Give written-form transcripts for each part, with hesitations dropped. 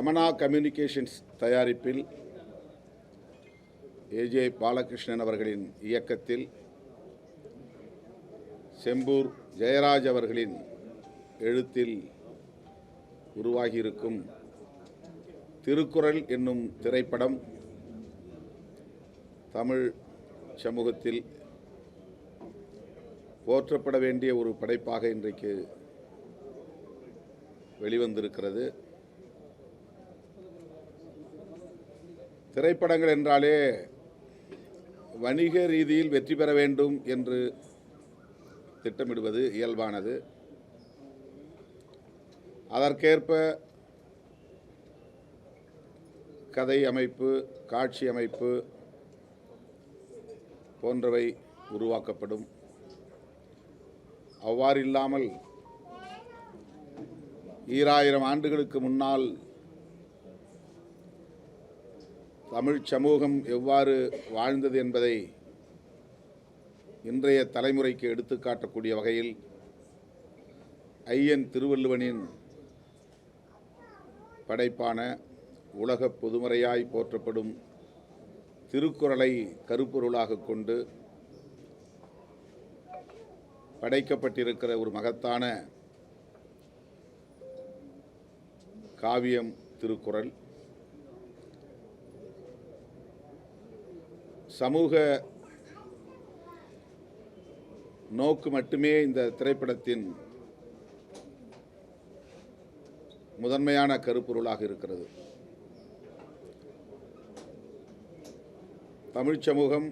Ramana communications தயாரிப்பில் AJ Balakrishnan அவர்களின் இயக்கத்தில் செம்பூர் ஜெயராஜ் அவர்களின் எழுத்தில் உருவாகியிருக்கும் திருக்குறள் என்னும் திரைப்படம் தமிழ் சமூகத்தில் போற்றப்பட வேண்டிய ஒரு படைப்பாக இன்றைக்கு வெளிவந்திருக்கிறது. திரைப்படங்கள் என்றாலே வணிக ரீதியில் வெற்றி பெற வேண்டும் என்று திட்டமிடுவது இயல்பானது. அதற்கேற்ப கதை அமைப்பு, காட்சி அமைப்பு போன்றவை உருவாக்கப்படும். அவ்வாறு இல்லாமல் 2000 ஆண்டுகளுக்கு முன்னால் தமிழ் சமூகம் எவ்வாறு வாழ்ந்தது என்பதை இன்றைய தலைமுறைக்கு எடுத்துக்காட்டக்கூடிய வகையில் ஐயன் திருவள்ளுவனின் படைப்பான உலக பொதுமறையாய் போற்றப்படும் திருக்குறளை கருப்பொருளாக கொண்டு படைக்கப்பட்டிருக்கிற ஒரு மகத்தான காவியம் திருக்குறள். சமூக நோக்கு மட்டுமே இந்த திரைப்படத்தின் முதன்மையான கருப்பொருளாக இருக்கிறது. தமிழ்ச் சமூகம்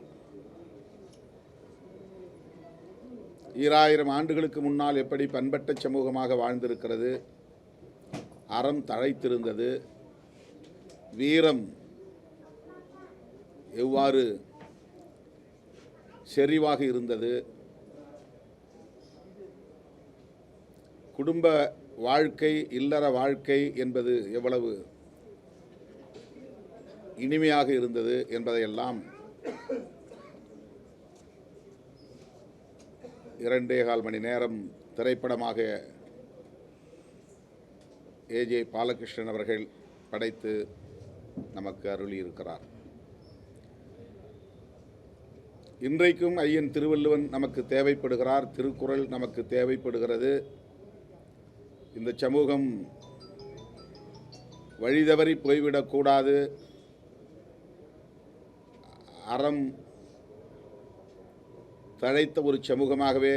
2000 ஆண்டுகளுக்கு முன்னால் எப்படி பண்பட்ட சமூகமாக வாழ்ந்திருக்கிறது, அறம் தழைத்திருந்தது, வீரம் எவ்வாறு செறிவாக இருந்தது, குடும்ப வாழ்க்கை, இல்லற வாழ்க்கை என்பது எவ்வளவு இனிமையாக இருந்தது என்பதையெல்லாம் 2.25 மணி நேரம் திரைப்படமாக ஏஜே பாலகிருஷ்ணன் அவர்கள் படைத்து நமக்கு அருளியிருக்கிறார். இன்றைக்கும் ஐயன் திருவள்ளுவன் நமக்கு தேவைப்படுகிறார், திருக்குறள் நமக்கு தேவைப்படுகிறது. இந்த சமூகம் வழிதவறி போய்விடக்கூடாது, அறம் தழைத்த ஒரு சமூகமாகவே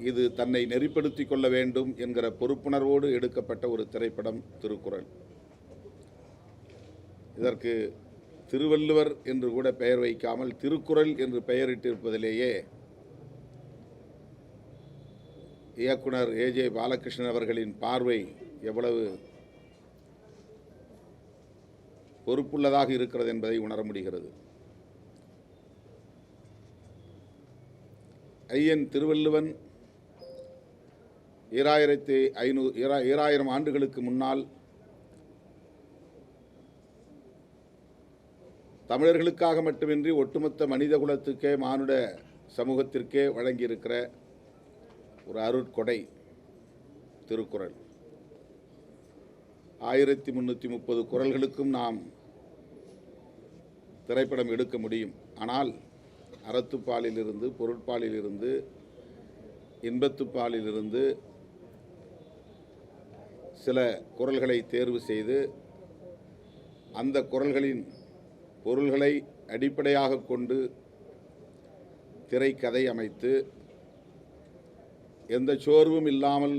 இது தன்னை நெறிப்படுத்திக் கொள்ள வேண்டும் என்கிற பொறுப்புணர்வோடு எடுக்கப்பட்ட ஒரு திரைப்படம் திருக்குறள். இதற்கு திருவள்ளுவர் என்று கூட பெயர் வைக்காமல் திருக்குறள் என்று பெயரிட்டிருப்பதிலேயே இயக்குனர் ஏஜே பாலகிருஷ்ணன் அவர்களின் பார்வை எவ்வளவு பொறுப்புள்ளதாக இருக்கிறது என்பதை உணர முடிகிறது. ஐயன் திருவள்ளுவன் 2000 ஆண்டுகளுக்கு முன்னால் தமிழர்களுக்காக மட்டுமின்றி ஒட்டுமொத்த மனித குலத்துக்கே, மானுட சமூகத்திற்கே வழங்கியிருக்கிற ஒரு அருட்கொடை திருக்குறள். 1330 குறள்களுக்கும் நாம் திரைப்படம் எடுக்க முடியும். ஆனால் அறத்துப்பாலிலிருந்து, பொருட்பாலிலிருந்து, இன்பத்துப்பாலிலிருந்து சில குறள்களை தேர்வு செய்து அந்த குறள்களின் பொருள்களை அடிப்படையாக கொண்டு திரைக்கதை அமைத்து எந்த சோர்வும் இல்லாமல்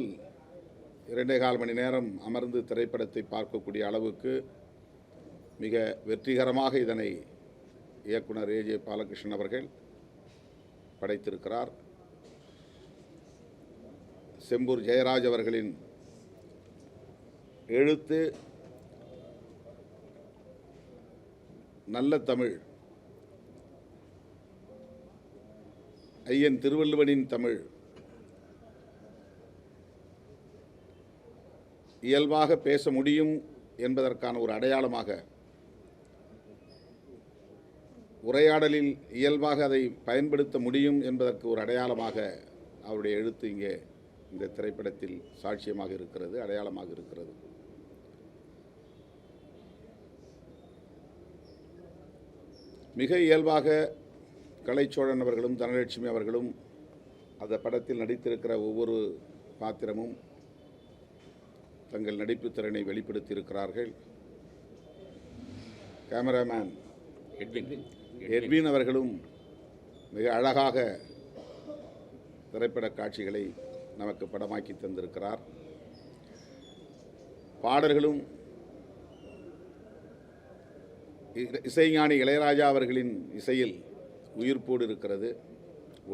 2.25 மணி நேரம் அமர்ந்து திரைப்படத்தை பார்க்கக்கூடிய அளவுக்கு மிக வெற்றிகரமாக இதனை இயக்குனர் ஏஜே பாலகிருஷ்ணன் அவர்கள் படைத்திருக்கிறார். செம்பூர் ஜெயராஜ் அவர்களின் எழுத்து நல்ல தமிழ், ஐயன் திருவள்ளுவனின் தமிழ் இயல்பாக பேச முடியும் என்பதற்கான ஒரு அடையாளமாக, உரையாடலில் இயல்பாக அதை பயன்படுத்த முடியும் என்பதற்கு ஒரு அடையாளமாக அவருடைய எழுத்து இங்கே இந்த திரைப்படத்தில் சாட்சியமாக இருக்கிறது, அடையாளமாக இருக்கிறது. மிக இயல்பாக கலைச்சோழன் அவர்களும் தனலட்சுமி அவர்களும் அந்த படத்தில் நடித்திருக்கிற ஒவ்வொரு பாத்திரமும் தங்கள் நடிப்பு திறனை வெளிப்படுத்தியிருக்கிறார்கள். கேமராமேன் எட்வின் அவர்களும் மிக அழகாக திரைப்பட காட்சிகளை நமக்கு படமாக்கி தந்திருக்கிறார். பாடல்களும் இசைஞானி இளையராஜா அவர்களின் இசையில் உயிர்ப்போடு இருக்கிறது.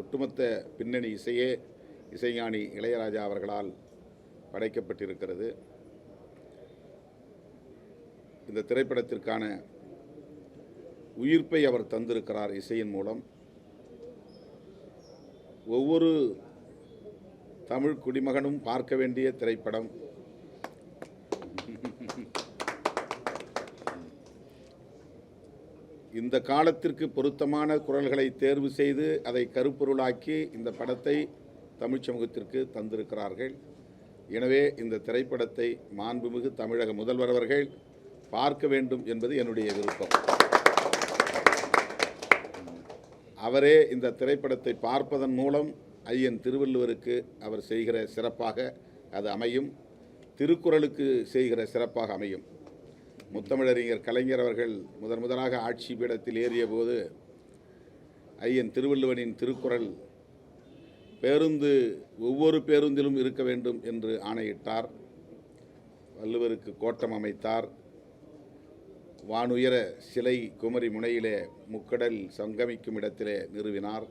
ஒட்டுமொத்த பின்னணி இசையே இசைஞானி இளையராஜா அவர்களால் படைக்கப்பட்டிருக்கிறது. இந்த திரைப்படத்திற்கான உயிர்ப்பை அவர் தந்திருக்கிறார் இசையின் மூலம். ஒவ்வொரு தமிழ் குடிமகனும் பார்க்க வேண்டிய திரைப்படம். இந்த காலத்திற்கு பொருத்தமான குரல்களை தேர்வு செய்து அதை கருப்பொருளாக்கி இந்த படத்தை தமிழ் சமூகத்திற்கு தந்திருக்கிறார்கள். எனவே இந்த திரைப்படத்தை மாண்புமிகு தமிழக முதல்வர் அவர்கள் பார்க்க வேண்டும் என்பது என்னுடைய விருப்பம். அவரே இந்த திரைப்படத்தை பார்ப்பதன் மூலம் ஐயன் திருவள்ளுவருக்கு அவர் செய்கிற சிறப்பாக அது அமையும், திருக்குறளுக்கு செய்கிற சிறப்பாக அமையும். முத்தமிழறிஞர் கலைஞர் அவர்கள் முதலாக ஆட்சி பீடத்தில் ஏறிய போது ஐயன் திருவள்ளுவனின் திருக்குறள் ஒவ்வொரு பேருந்திலும் இருக்க வேண்டும் என்று ஆணையிட்டார். வள்ளுவருக்கு கோட்டம் அமைத்தார். வானுயர சிலை குமரி முனையிலே முக்கடல் சங்கமிக்கும் இடத்திலே நிறுவினார்.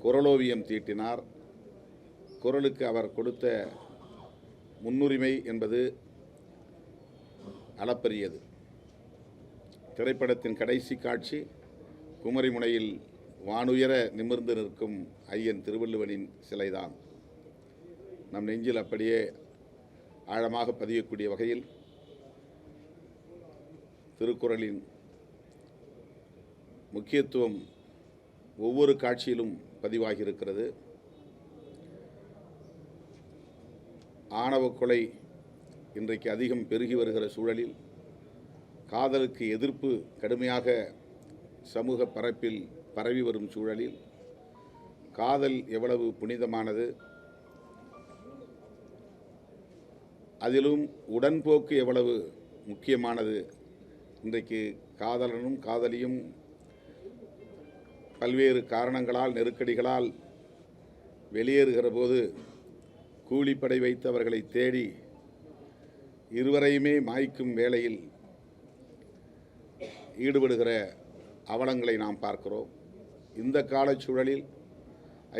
குறளோவியம் தீட்டினார். குறளுக்கு அவர் கொடுத்த முன்னுரிமை என்பது அளப்பரியது. திரைப்படத்தின் கடைசி காட்சி குமரி முனையில் வானுயர நிமிர்ந்து நிற்கும் ஐயன் திருவள்ளுவனின் சிலைதான். நம் நெஞ்சில் அப்படியே ஆழமாக பதியக்கூடிய வகையில் திருக்குறளின் முக்கியத்துவம் ஒவ்வொரு காட்சியிலும் பதிவாகியிருக்கிறது. ஆணவ கொலை இன்றைக்கு அதிகம் பெருகி வருகிற சூழலில், காதலுக்கு எதிர்ப்பு கடுமையாக சமூக பரப்பில் பரவி வரும் சூழலில், காதல் எவ்வளவு புனிதமானது, அதிலும் உடன்போக்கு எவ்வளவு முக்கியமானது. இன்றைக்கு காதலனும் காதலியும் பல்வேறு காரணங்களால் நெருக்கடிகளால் வெளியேறுகிற போது கூலிப்படை வைத்து அவர்களை தேடி இருவரையுமே மாய்க்கும் வேளையில் ஈடுபடுகிற அவலங்களை நாம் பார்க்கிறோம். இந்த காலச்சூழலில்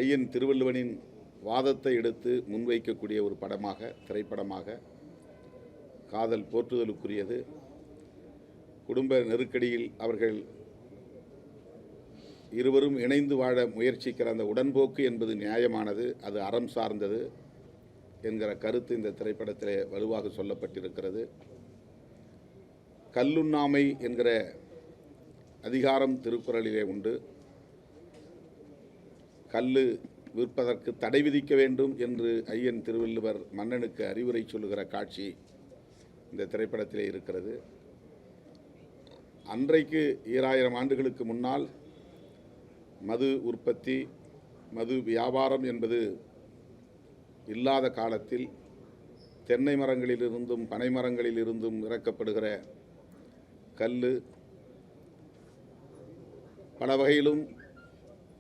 ஐயன் திருவள்ளுவனின் வாதத்தை எடுத்து முன்வைக்கக்கூடிய ஒரு திரைப்படமாக காதல் போற்றுதலுக்குரியது. குடும்ப நெருக்கடியில் அவர்கள் இருவரும் இணைந்து வாழ முயற்சிக்கிற அந்த உடன்போக்கு என்பது நியாயமானது, அது அறம் சார்ந்தது என்கிற கருத்து இந்த திரைப்படத்திலே வலுவாக சொல்லப்பட்டிருக்கிறது. கல்லுண்ணாமை என்கிற அதிகாரம் திருக்குறளிலே உண்டு. கல்லு விற்பதற்கு தடை விதிக்க வேண்டும் என்று ஐயன் திருவள்ளுவர் மன்னனுக்கு அறிவுரை சொல்லுகிற காட்சி இந்த திரைப்படத்திலே இருக்கிறது. அன்றைக்கு 2000 ஆண்டுகளுக்கு முன்னால் மது உற்பத்தி, மது வியாபாரம் என்பது இல்லாத காலத்தில் தென்னை மரங்களிலிருந்தும் பனை மரங்களிலிருந்தும் இறக்கப்படுகிற கல்லு பல வகையிலும்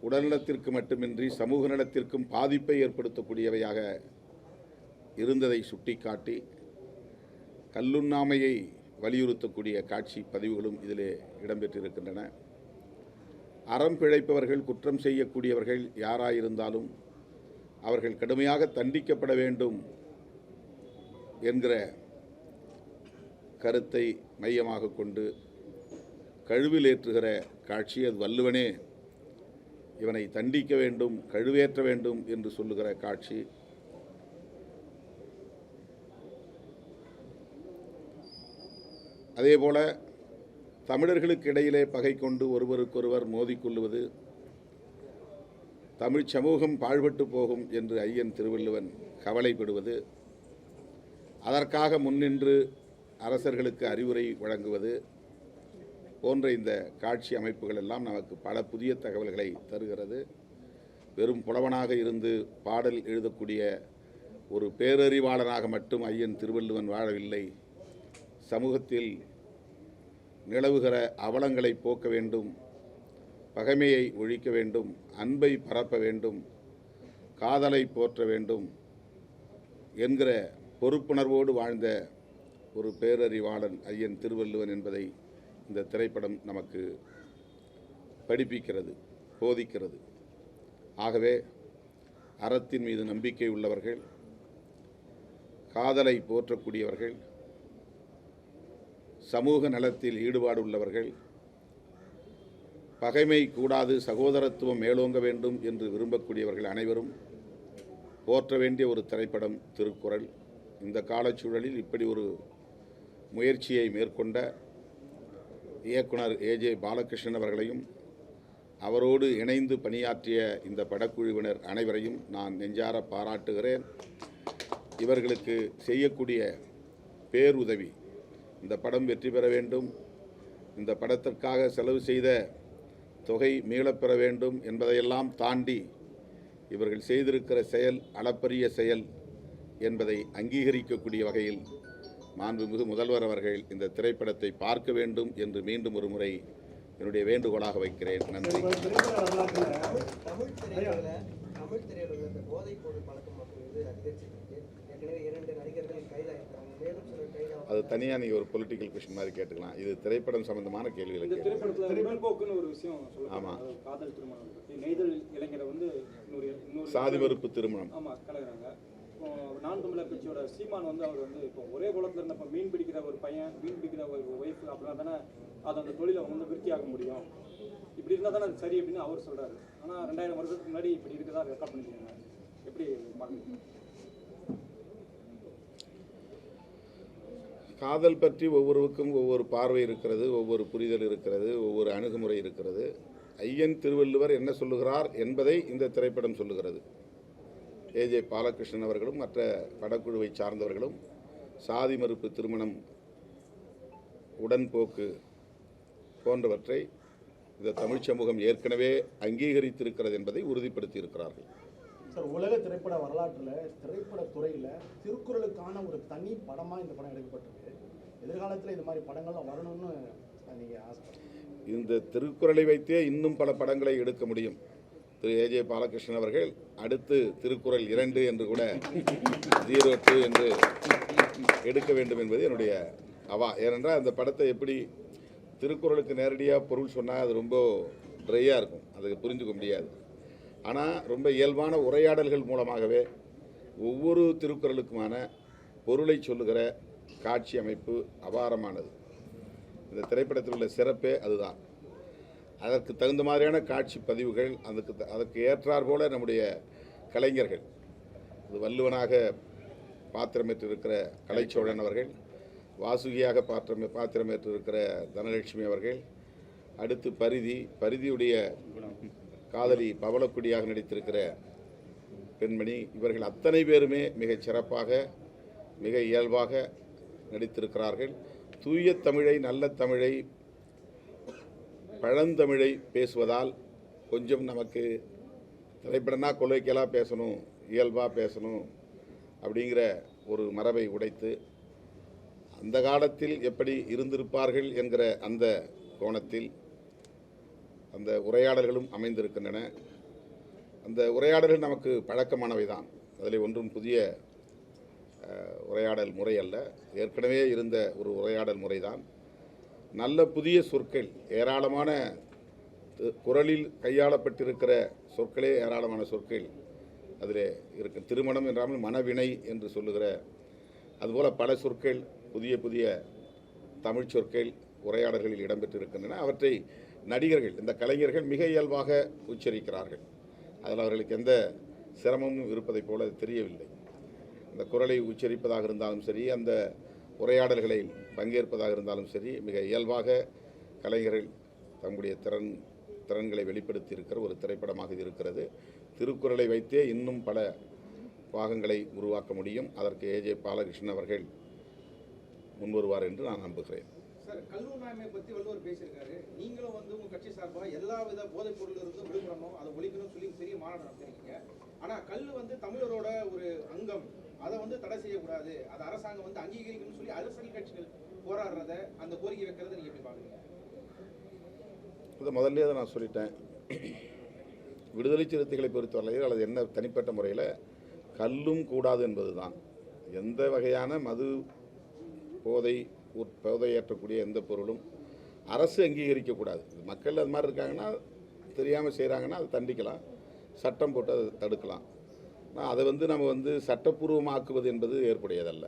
உடல்நலத்திற்கு மட்டுமின்றி சமூக நலத்திற்கும் பாதிப்பை ஏற்படுத்தக்கூடியவையாக இருந்ததை சுட்டிக்காட்டி கல்லுண்ணாமையை வலியுறுத்தக்கூடிய காட்சி பதிவுகளும் இதிலே இடம்பெற்றிருக்கின்றன. அறம் பிழைப்பவர்கள், குற்றம் செய்யக்கூடியவர்கள் யாராயிருந்தாலும் அவர்கள் கடுமையாக தண்டிக்கப்பட வேண்டும் என்கிற கருத்தை மையமாக கொண்டு கழுவில் ஏற்றுகிற காட்சி. அது வள்ளுவனே இவனை தண்டிக்க வேண்டும், கழுவேற்ற வேண்டும் என்று சொல்லுகிற காட்சி. அதேபோல தமிழர்களுக்கு இடையிலே பகை கொண்டு ஒருவருக்கொருவர் மோதிக்கொள்வது, தமிழ் சமூகம் பாழ்பட்டு போகும் என்று ஐயன் திருவள்ளுவன் கவலைப்படுவது, அதற்காக முன்னின்று அரசர்களுக்கு அறிவுரை வழங்குவது போன்ற இந்த காட்சி அமைப்புகள் எல்லாம் நமக்கு பல புதிய தகவல்களை தருகிறது. வெறும் புலவனாக இருந்து பாடல் எழுதக்கூடிய ஒரு பேரறிவாளனாக மட்டும் ஐயன் திருவள்ளுவன் வாழவில்லை. சமூகத்தில் நிலவுகிற அவலங்களை போக்க வேண்டும், பகைமையை ஒழிக்க வேண்டும், அன்பை பரப்ப வேண்டும், காதலை போற்ற வேண்டும் என்கிற பொறுப்புணர்வோடு வாழ்ந்த ஒரு பேரறிவாளன் ஐயன் திருவள்ளுவன் என்பதை இந்த திரைப்படம் நமக்கு படிப்பிக்கிறது, போதிக்கிறது. ஆகவே அறத்தின் மீது நம்பிக்கை உள்ளவர்கள், காதலை போற்றக்கூடியவர்கள், சமூக நலத்தில் ஈடுபாடு உள்ளவர்கள், பகைமை கூடாது, சகோதரத்துவம் மேலோங்க வேண்டும் என்று விரும்பக்கூடியவர்கள் அனைவரும் போற்ற வேண்டிய ஒரு திரைப்படம் திருக்குறள். இந்த காலச்சூழலில் இப்படி ஒரு முயற்சியை மேற்கொண்ட இயக்குனர் ஏஜே பாலகிருஷ்ணன் அவர்களையும் அவரோடு இணைந்து பணியாற்றிய இந்த படக்குழுவினர் அனைவரையும் நான் நெஞ்சார பாராட்டுகிறேன். இவர்களுக்கு செய்யக்கூடிய பேருதவி, இந்த படம் வெற்றி பெற வேண்டும், இந்த படத்திற்காக செலவு செய்த தொகை மீளப்பெற வேண்டும் என்பதையெல்லாம் தாண்டி இவர்கள் செய்திருக்கிற செயல் அளப்பரிய செயல் என்பதை அங்கீகரிக்கக்கூடிய வகையில் மாண்புமிகு முதல்வர் அவர்கள் இந்த திரைப்படத்தை பார்க்க வேண்டும் என்று மீண்டும் ஒரு முறை என்னுடைய வேண்டுகோளாக வைக்கிறேன். நன்றி. தமிழ் திரையுலகில் இந்த போதைப் பொருள் பழக்கம் அப்படிங்கிறது அதிகரிச்சிருக்கு. ஏற்கனவே 2 நடிகர்கள் கைதாகிருக்காங்க, மேலும் சிலர் கைதாக. அது தனியாக நீங்கள் ஒரு பொலிட்டிக்கல் கொஸ்டின் மாதிரி கேட்டுக்கலாம். இது திரைப்படம் சம்பந்தமான கேள்விகளை கேட்கலாம். ஒரு விஷயம் ஆமாம், காதல் திருமணம், நெய்தல் இளைஞரை வந்து சாதி மறுப்பு திருமணம் கலகுறாங்க. நான் தமிழர் கட்சியோட சீமான் வந்து அவர் வந்து இப்போ ஒரே குளத்துல இருந்தப்ப மீன் பிடிக்கிற ஒரு பையன், மீன் பிடிக்கிற ஒரு ஒய்ஃப் அப்படின்னா தானே அது அந்த தொழிலை வந்து விருத்தி ஆக முடியும். இப்படி இருந்தால் தானே அது சரி அப்படின்னு அவர் சொல்றாரு. ஆனால் 2000 வருஷத்துக்கு முன்னாடி இப்படி இருக்குதா ரெக்கார்ட் பண்ணிக்கிறீங்க, எப்படி பார்க்குறீங்க? காதல் பற்றி ஒவ்வொருவருக்கும் ஒவ்வொரு பார்வை இருக்கிறது, ஒவ்வொரு புரிதல் இருக்கிறது, ஒவ்வொரு அணுகுமுறை இருக்கிறது. ஐயன் திருவள்ளுவர் என்ன சொல்லுகிறார் என்பதை இந்த திரைப்படம் சொல்லுகிறது. ஏஜே பாலகிருஷ்ணன் அவர்களும் மற்ற படக்குழுவை சார்ந்தவர்களும் சாதி மறுப்பு திருமணம், உடன்போக்கு போன்றவற்றை இந்த தமிழ் சமூகம் ஏற்கனவே அங்கீகரித்திருக்கிறது என்பதை உறுதிப்படுத்தி இருக்கிறார்கள். சார், உலக திரைப்பட வரலாற்றில் திரைப்படத்துறையில் திருக்குறளுக்கான ஒரு தனி படமாக இந்த படம் எடுக்கப்பட்டிருக்கு. எதிர்காலத்தில் இது மாதிரி படங்கள்லாம் வரணும்னு நீங்கள் ஆசைப்படுறீங்க? இந்த திருக்குறளை வைத்தே இன்னும் பல படங்களை எடுக்க முடியும். திரு ஏஜே பாலகிருஷ்ணன் அவர்கள் அடுத்து திருக்குறள் 2 என்று கூட 02 என்று எடுக்க வேண்டும் என்பது என்னுடைய அவா. ஏனென்றால் அந்த படத்தை எப்படி திருக்குறளுக்கு நேரடியாக பொருள் சொன்னால் அது ரொம்ப ட்ரையாக இருக்கும், அதுக்கு புரிஞ்சுக்க முடியாது. ஆனால் ரொம்ப இயல்பான உரையாடல்கள் மூலமாகவே ஒவ்வொரு திருக்குறளுக்குமான பொருளை சொல்லுகிற காட்சி அமைப்பு அபாரமானது. இந்த திரைப்படத்தில் உள்ள சிறப்பே அதுதான். அதற்கு தகுந்த மாதிரியான காட்சி பதிவுகள், அதற்கு ஏற்றார் போல நம்முடைய கலைஞர்கள், அது வள்ளுவனாக பாத்திரமேற்றிருக்கிற கலைச்சோழன் அவர்கள், வாசுகியாக பாத்திரமேற்றிருக்கிற தனலட்சுமி அவர்கள், அடுத்து பரிதியுடைய காதலி பவளக்குடியாக நடித்திருக்கிற பெண்மணி, இவர்கள் அத்தனை பேருமே மிகச் சிறப்பாக மிக இயல்பாக நடித்திருக்கிறார்கள். தூய தமிழை, நல்ல தமிழை, பழந்தமிழை பேசுவதால் கொஞ்சம் நமக்கு திரைப்படம்னா கொலைக்கலாக பேசணும், இயல்பாக பேசணும் அப்படிங்கிற ஒரு மரபை உடைத்து அந்த காலத்தில் எப்படி இருந்திருப்பார்கள் என்கிற அந்த கோணத்தில் அந்த உரையாடல்களும் அமைந்திருக்கின்றன. அந்த உரையாடல்கள் நமக்கு பழக்கமானவை தான், அதில் ஒன்றும் புதிய உரையாடல் முறை அல்ல, ஏற்கனவே இருந்த ஒரு உரையாடல் முறைதான். நல்ல புதிய சொற்கள், ஏராளமான குறளில் கையாளப்பட்டிருக்கிற சொற்களே ஏராளமான சொற்கள் அதில் இருக்கு. திருமணம் என்றாமல் மனவினை என்று சொல்லுகிற அதுபோல் பல சொற்கள், புதிய புதிய தமிழ் சொற்கள் உரையாடல்களில் இடம்பெற்றிருக்கின்றன. அவற்றை நடிகர்கள், இந்த கலைஞர்கள் மிக இயல்பாக உச்சரிக்கிறார்கள். அதில் அவர்களுக்கு எந்த சிரமமும் இருப்பதை போல தெரியவில்லை. அந்த குறளை உச்சரிப்பதாக இருந்தாலும் சரி, அந்த உரையாடல்களை பங்கேற்பதாக இருந்தாலும் சரி, மிக இயல்பாக கலைஞர்கள் தங்களுடைய திறன்களை வெளிப்படுத்தி இருக்கிற ஒரு திரைப்படமாக இது இருக்கிறது. திருக்குறளை வைத்தே இன்னும் பல பாகங்களை உருவாக்க முடியும். அதற்கு ஏஜே பாலகிருஷ்ணன் அவர்கள் முன்வருவார் என்று நான் நம்புகிறேன். சார், கல்லுண்ணாமை பற்றி வள்ளுவர் பேசியிருக்காரு. நீங்களும் உங்க கட்சி சார்பாக எல்லா வித போதைப் பொருள் இருந்து விடுபடணும், அதை ஒழிக்கணும்னு சொல்லி பெரிய மாநாடு நடத்திருக்கீங்க. ஆனால் கல் தமிழரோட ஒரு அங்கம், அதை தடை செய்யக்கூடாது, அதை அரசாங்கம் அங்கீகரிக்கணும்னு சொல்லி அரசியல் கட்சிகள் போராடுறத, அந்த கோரிக்கை வைக்கிறத நீங்க எப்படி பாக்குறீங்க? இதை முதல்ல அதை நான் சொல்லிட்டேன். விடுதலை சிறுத்தைகளை பொறுத்தவரையில் அல்லது என்ன தனிப்பட்ட முறையில் கல்லும் கூடாது என்பது தான். எந்த வகையான மது போதையேற்றக்கூடிய எந்த பொருளும் அரசு அங்கீகரிக்கக்கூடாது. மக்கள் அது மாதிரி இருக்காங்கன்னா, தெரியாமல் செய்கிறாங்கன்னா அதை தண்டிக்கலாம், சட்டம் போட்டு அதை தடுக்கலாம். ஆனால் அதை நம்ம சட்டப்பூர்வமாக்குவது என்பது ஏற்புடையதல்ல.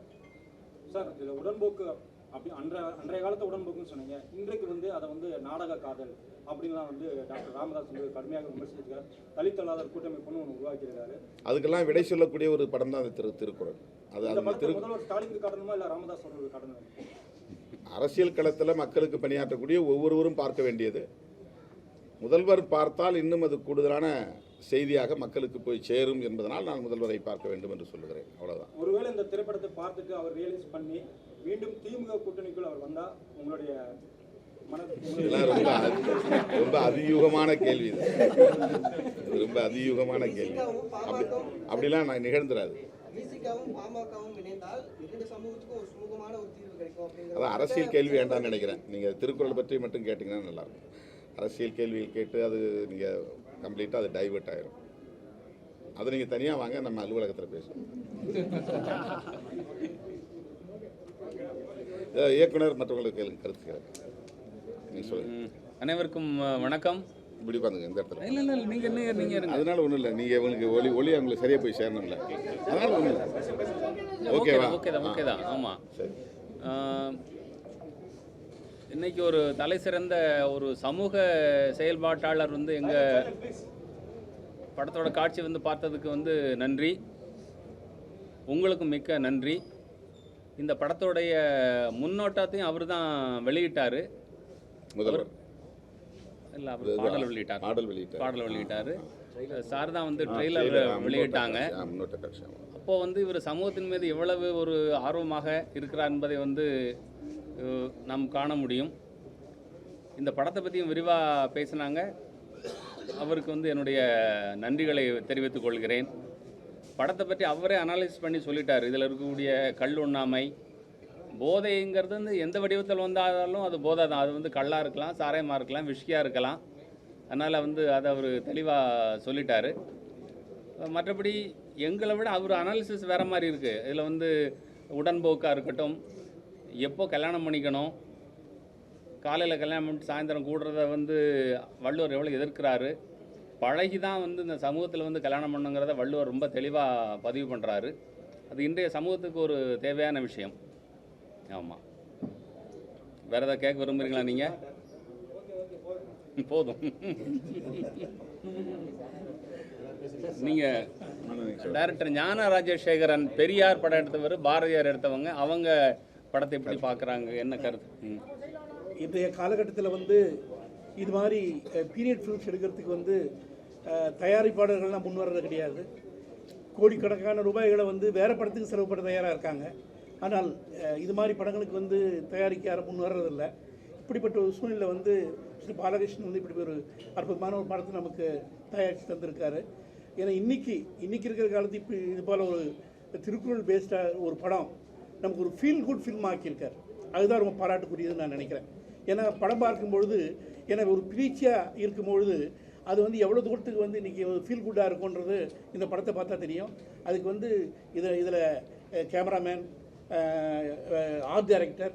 சார், இதில் உடன்போக்கு அப்படி அன்றைய காலத்து உடன்போக்குன்னு சொன்னீங்க. இன்றைக்கு அதை நாடக காதல் அப்படின்லாம் டாக்டர் ராமதாஸ் கடுமையாக விமர்சிச்சிருக்காரு. தலித்தல்லாதர் கூட்டமைப்புன்னு ஒன்று உருவாக்கியிருக்காரு. அதுக்கெல்லாம் விடை சொல்லக்கூடிய ஒரு படம் தான் அந்த திருக்குறள். அது முதல்வர் ஸ்டாலினுக்கு காரணமா இல்லை ராமதாஸ் அவர்களுக்கு காரணம்? அரசியல் களத்தில் மக்களுக்கு பணியாற்றக்கூடிய ஒவ்வொருவரும் பார்க்க வேண்டியது. முதல்வர் பார்த்தால் இன்னும் அது கூடுதலான செய்தியாக மக்களுக்கு போய் சேரும் என்பதனால் நான் முதல்வரை பார்க்க வேண்டும் என்று சொல்லுகிறேன். அவ்வளவுதான். ஒருவேளை இந்த திரைப்படத்தை பார்த்துட்டு அவர் ரியலைஸ் பண்ணி மீண்டும் திமுக கூட்டணிக்குள் அவர் வந்தா உங்களுடைய ரொம்ப அதியூகமான கேள்வி இது. ரொம்ப அதியூகமான கேள்வி. அப்படிலாம் நான் நிகழ்ந்துராது. அதான் அரசியல் கேள்வி வேண்டாம்னு நினைக்கிறேன். நீங்கள் திருக்குறள் பற்றி மட்டும் கேட்டிங்கன்னா நல்லாயிருக்கும். அரசியல் கேள்வியில் கேட்டு அது நீங்கள் கம்ப்ளீட்டாக அது டைவெர்ட் ஆகிடும். அது நீங்கள் தனியாக வாங்க, நம்ம அலுவலகத்தில் பேசுவோம். இயக்குனர் மற்றவங்களுக்கு கருத்துக்கள் நீங்கள் சொல்லுங்கள். அனைவருக்கும் வணக்கம். இப்படி பாருங்க இந்த இடத்துல. இல்லை இல்லை நீங்கள் அதனால ஒன்றும் இல்லை. நீங்கள் உங்களுக்கு ஒளி அவங்களுக்கு சரியாக போய் சேரணும்ல, அதனால ஒன்றும் இல்லை. ஓகேவா? ஓகே தான். ஆமாம், சரி. இன்னைக்கு ஒரு தலை சிறந்த ஒரு சமூக செயல்பாட்டாளர் எங்கள் படத்தோட காட்சி பார்த்ததுக்கு நன்றி. உங்களுக்கும் மிக்க நன்றி. இந்த படத்தோடைய முன்னோட்டத்தையும் அவர் தான் வெளியிட்டார். முதல்வர் இல்லை, அவர் பாடல் வெளியிட்டார். சார் தான் ட்ரெய்லர் வெளியிட்டாங்க. அப்போது இவர் சமூகத்தின் மீது எவ்வளவு ஒரு ஆர்வமாக இருக்கிறார் என்பதை நாம் காண முடியும். இந்த படத்தை பற்றியும் விரிவாக பேசினாங்க. அவருக்கு என்னுடைய நன்றிகளை தெரிவித்துக் கொள்கிறேன். படத்தை பற்றி அவரே அனலைஸ் பண்ணி சொல்லிட்டார். இதில் இருக்கக்கூடிய கல்லுண்ணாமை, போதைங்கிறது எந்த வடிவத்தில் வந்தாலும் அது போதை தான். அது கல்லாக இருக்கலாம், சாராயமாக இருக்கலாம், விஷ்கியாக இருக்கலாம். அதனால் அதை அவர் தெளிவாக சொல்லிட்டார். மற்றபடி எங்களை விட அவர் அனாலிசிஸ் வேறு மாதிரி இருக்குது. இதில் உடன்போக்காக இருக்கட்டும், எப்போ கல்யாணம் பண்ணிக்கணும், காலையில் கல்யாணம் பண்ணிட்டு சாயந்தரம் கூடுறத வள்ளுவர் எவ்வளோ எதிர்க்கிறாரு, பழகி தான் இந்த சமூகத்தில் கல்யாணம் பண்ணுங்கிறத வள்ளுவர் ரொம்ப தெளிவாக பதிவு பண்ணுறாரு. அது இன்றைய சமூகத்துக்கு ஒரு தேவையான விஷயம். ஆமாம். வேறு ஏதாவது கேட்க விரும்புகிறீங்களா நீங்கள்? போதும். நீங்கள் டைரக்டர் ஞான ராஜசேகரன் பெரியார் படம் எடுத்தவர், பாரதியார் எடுத்தவங்க, அவங்க படத்தை எப்படி பார்க்குறாங்க, என்ன கருத்து? இன்றைய காலகட்டத்தில் இது மாதிரி பீரியட் ஃபிலிம்ஸ் எடுக்கிறதுக்கு தயாரிப்பாளர்கள்லாம் முன் வர்றது கிடையாது. கோடிக்கணக்கான ரூபாய்களை வேறு படத்துக்கு செலவு பண்ண தயாராக இருக்காங்க. ஆனால் இது மாதிரி படங்களுக்கு தயாரிக்க யாரும் முன் வர்றதில்லை. இப்படிப்பட்ட ஒரு சூழ்நிலை ஸ்ரீ பாலகிருஷ்ணன் இப்படி ஒரு அற்புதமான ஒரு படத்தை நமக்கு தயாரித்து தந்திருக்காரு. ஏன்னா இன்றைக்கி இருக்கிற காலத்து இப்போ இது போல் ஒரு திருக்குறள் பேஸ்டாக ஒரு படம் நமக்கு ஒரு ஃபீல் குட் ஃபில்ம் ஆக்கியிருக்கார். அதுதான் ரொம்ப பாராட்டுக்குரியதுன்னு நான் நினைக்கிறேன். ஏன்னா படம் பார்க்கும்பொழுது எனக்கு ஒரு பிரீச்சியாக இருக்கும்பொழுது அது எவ்வளோ தூரத்துக்கு இன்றைக்கி ஃபீல் குட்டாக இருக்குன்றது இந்த படத்தை பார்த்தா தெரியும். அதுக்கு இதில் கேமராமேன், ஆர்ட் டைரக்டர்,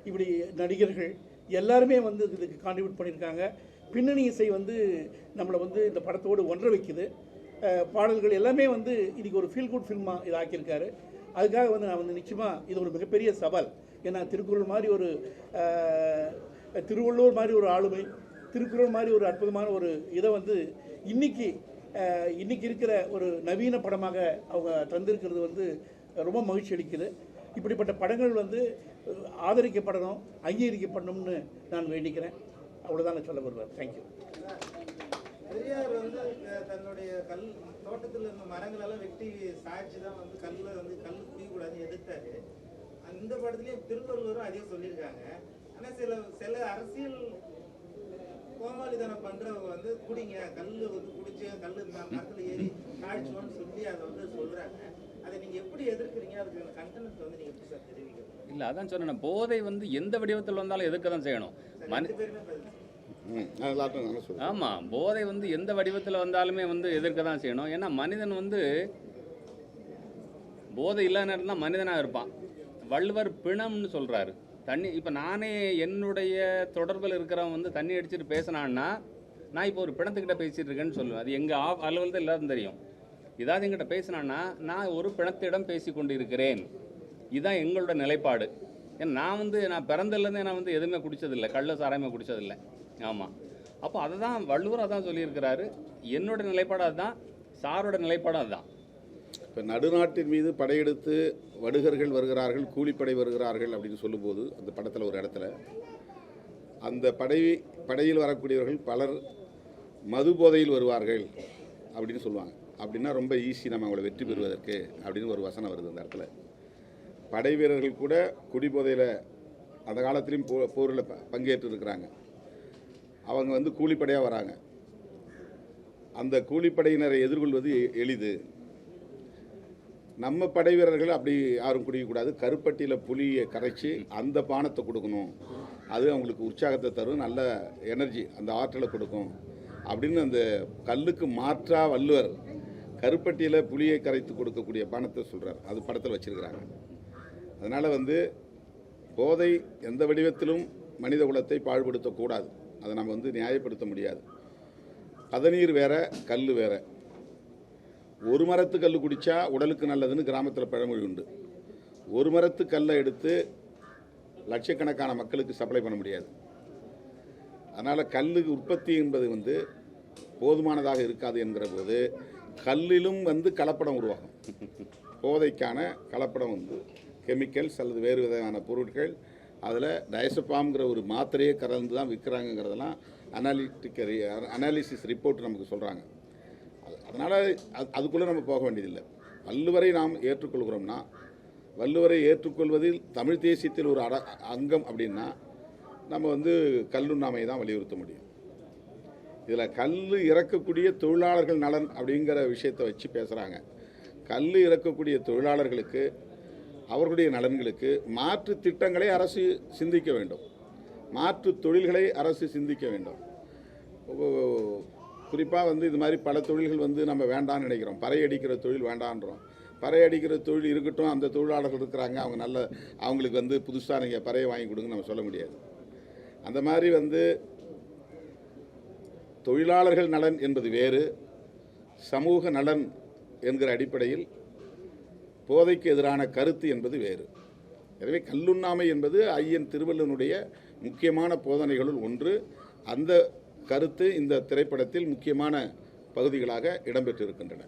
இப்படி நடிகர்கள் எல்லாருமே இதுக்கு கான்ட்ரிபியூட் பண்ணியிருக்காங்க. பின்னணி இசை நம்மளை இந்த படத்தோடு ஒன்றை வைக்குது. பாடல்கள் எல்லாமே இன்றைக்கி ஒரு ஃபீல் குட் ஃபில்மாக இது ஆக்கியிருக்காரு. அதுக்காக நான் நிச்சயமாக இது ஒரு மிகப்பெரிய சவால். ஏன்னா திருக்குறள் மாதிரி ஒரு திருவள்ளுவர் மாதிரி ஒரு ஆளுமை, திருக்குறள் மாதிரி ஒரு அற்புதமான ஒரு இதை இன்னைக்கு இருக்கிற ஒரு நவீன படமாக அவங்க தந்திருக்கிறது ரொம்ப மகிழ்ச்சி அளிக்குது. இப்படிப்பட்ட படங்கள் ஆதரிக்கப்படணும், அங்கீகரிக்கப்படணும்னு நான் வேண்டிக்கிறேன். அவ்வளோதான் நான் சொல்ல விரும்புகிறேன். தேங்க்யூ. பெரியார் வந்து தன்னுடைய தோட்டத்தில் இருந்த மரங்கள் எல்லாம் வெட்டி சாய்ச்சி தான் வந்து கல் குடிக்கூடாதுன்னு எதிர்த்தாரு. இந்த படத்துலயும் திருவள்ளுவரும் அதே சொல்லியிருக்காங்க. ஆனா சில அரசியல் கோமாளிதனம் பண்றவங்க வந்து குடிங்க, கல்லு வந்து குடிச்சு கல்லு மரத்துல ஏறி காய்ச்சோன்னு சொல்லி அதை வந்து சொல்றாங்க. அதை நீங்க எப்படி எதிர்க்கிறீங்க? அதுக்கு கண்டனத்தை வந்து நீங்க எப்படி சார் தெரிவிக்கிறீங்க? இல்லை, அதான் சொன்னேன், போதை வந்து எந்த வடிவத்தில் வந்தாலும் எதிர்க்க தான் செய்யணும். ஆமாம், போதை வந்து எந்த வடிவத்தில் வந்தாலுமே வந்து எதிர்க்க தான் செய்யணும். ஏன்னா மனிதன் வந்து போதை இல்லாத நேரம் தான் மனிதனாக இருப்பான். வள்ளுவர் பிணம்னு சொல்கிறாரு. தண்ணி இப்போ நானே என்னுடைய தொடர்பில் இருக்கிறவன் வந்து தண்ணி அடிச்சுட்டு பேசினான்னா நான் இப்போ ஒரு பிணத்துக்கிட்ட பேசிகிட்டு இருக்கேன்னு சொல்லுவேன். அது எங்கள் அலுவலகத்தில் எல்லாரும் தெரியும். இதாவது எங்கிட்ட பேசினான்னா நான் ஒரு பிணத்திடம் பேசி கொண்டு இருக்கிறேன். இதுதான் எங்களோட நிலைப்பாடு. ஏன்னா நான் பிறந்ததுலேருந்தே நான் வந்து எதுவுமே குடித்ததில்லை, கள்ள சாராயமே குடித்ததில்லை. ஆமாம், அப்போ அதை தான் வள்ளுவர் அதான் சொல்லியிருக்கிறாரு. என்னோட நிலைப்பாடு அதுதான், சாரோட நிலைப்பாடு அதுதான். இப்போ நடுநாட்டின் மீது படையெடுத்து வடுகர்கள் வருகிறார்கள், கூலிப்படை வருகிறார்கள் அப்படின்னு சொல்லும்போது அந்த படத்தில் ஒரு இடத்துல அந்த படையில் வரக்கூடியவர்கள் பலர் மது போதையில் வருவார்கள் அப்படின்னு சொல்லுவாங்க. அப்படின்னா ரொம்ப ஈஸி நம்ம அவங்கள வெற்றி பெறுவதற்கு அப்படின்னு ஒரு வசனம் வருது அந்த இடத்துல. படை வீரர்கள் கூட குடிபோதையில் அந்த காலத்திலையும் போரில் பங்கேற்று இருக்கிறாங்க. அவங்க வந்து கூலிப்படையாக வராங்க. அந்த கூலிப்படையினரை எதிர்கொள்வது எளிது. நம்ம படை வீரர்கள் அப்படி யாரும் குடிக்கக்கூடாது. கருப்பட்டியில் புளியை கரைச்சி அந்த பானத்தை கொடுக்கணும். அது அவங்களுக்கு உற்சாகத்தை தரும், நல்ல எனர்ஜி, அந்த ஆற்றலை கொடுக்கும் அப்படின்னு அந்த கல்லுக்கு மாற்றா வள்ளுவர் கருப்பட்டியில் புளியை கரைத்து கொடுக்கக்கூடிய பானத்தை சொல்கிறார். அது படத்தில் வச்சுருக்கிறாங்க. அதனால் வந்து போதை எந்த வடிவத்திலும் மனித குலத்தை பாழ்படுத்தக்கூடாது. அதை நம்ம வந்து நியாயப்படுத்த முடியாது. பதநீர் வேற, கல் வேற. ஒரு மரத்து கல் குடித்தா உடலுக்கு நல்லதுன்னு கிராமத்தில் பழமொழி உண்டு. ஒரு மரத்து கல்லை எடுத்து லட்சக்கணக்கான மக்களுக்கு சப்ளை பண்ண முடியாது. அதனால் கல்லுக்கு உற்பத்தி என்பது வந்து போதுமானதாக இருக்காது என்கிற போது கல்லிலும் வந்து கலப்படம் உருவாகும். போதைக்கான கலப்படம் வந்து கெமிக்கல்ஸ் அல்லது வேறு விதமான பொருட்கள், அதில் டயசப்பாம்ங்கிற ஒரு மாத்திரையே கலந்து தான் விற்கிறாங்கிறதெல்லாம் அனாலிசிஸ் ரிப்போர்ட் நமக்கு சொல்கிறாங்க. அதனால் அதுக்குள்ளே நம்ம போக வேண்டியதில்லை. வள்ளுவரை நாம் ஏற்றுக்கொள்கிறோம்னா, வள்ளுவரை ஏற்றுக்கொள்வதில் தமிழ் தேசியத்தில் ஒரு அங்கம் அப்படின்னா நம்ம வந்து கல்லுண்ணாமை தான் வலியுறுத்த முடியும். இதில் கல் இறக்கக்கூடிய தொழிலாளர்கள் நலன் அப்படிங்கிற விஷயத்தை வச்சு பேசுகிறாங்க. கல் இறக்கக்கூடிய தொழிலாளர்களுக்கு, அவர்களுடைய நலன்களுக்கு மாற்று திட்டங்களை அரசு சிந்திக்க வேண்டும். மாற்று தொழில்களை அரசு சிந்திக்க வேண்டும். குறிப்பாக வந்து இது மாதிரி பல தொழில்கள் வந்து நம்ம வேண்டான்னு நினைக்கிறோம். பறை அடிக்கிற தொழில் வேண்டான்றோம். பறை அடிக்கிற தொழில் இருக்கட்டும், அந்த தொழிலாளர்கள் இருக்கிறாங்க, அவங்க அவங்களுக்கு வந்து புதுசாக நீங்கள் பறையை வாங்கி கொடுங்க நம்ம சொல்ல முடியாது. அந்த மாதிரி வந்து தொழிலாளர்கள் நலன் என்பது வேறு, சமூக நலன் என்கிற அடிப்படையில் போதைக்கு எதிரான கருத்து என்பது வேறு. எனவே கல்லுண்ணாமை என்பது ஐயன் திருவள்ளுவனுடைய முக்கியமான போதனைகளுள் ஒன்று. அந்த கருத்து இந்த திரைப்படத்தில் முக்கியமான பகுதிகளாக இடம்பெற்றிருக்கின்றன.